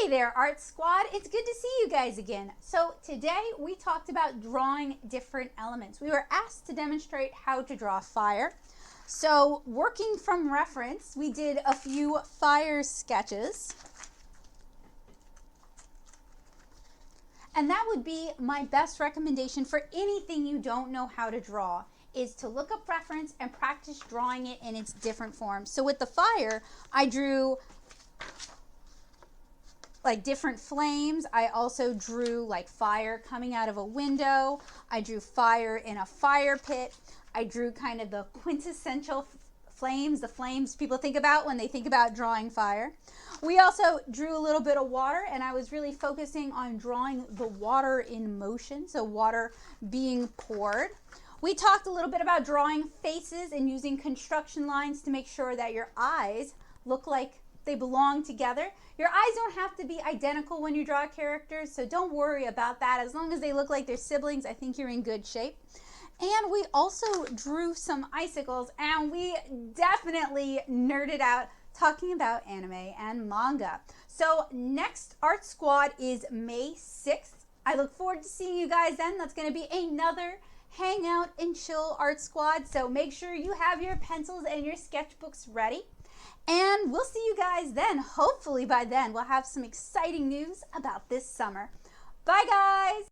there, Art Squad. It's good to see you guys again. So today we talked about drawing different elements. We were asked to demonstrate how to draw fire. So working from reference, we did a few fire sketches. And that would be my best recommendation for anything you don't know how to draw, is to look up reference and practice drawing it in its different forms. So with the fire, I drew like different flames. I also drew like fire coming out of a window. I drew fire in a fire pit. I drew kind of the quintessential flames, the flames people think about when they think about drawing fire. We also drew a little bit of water, and I was really focusing on drawing the water in motion, so water being poured. We talked a little bit about drawing faces and using construction lines to make sure that your eyes look like they belong together. Your eyes don't have to be identical when you draw characters, so don't worry about that. As long as they look like they're siblings, I think you're in good shape. And we also drew some icicles, and we definitely nerded out talking about anime and manga. So next Art Squad is May 6th. I look forward to seeing you guys then. That's going to be another Hangout and Chill Art Squad. So make sure you have your pencils and your sketchbooks ready. And we'll see you guys then. Hopefully by then we'll have some exciting news about this summer. Bye guys!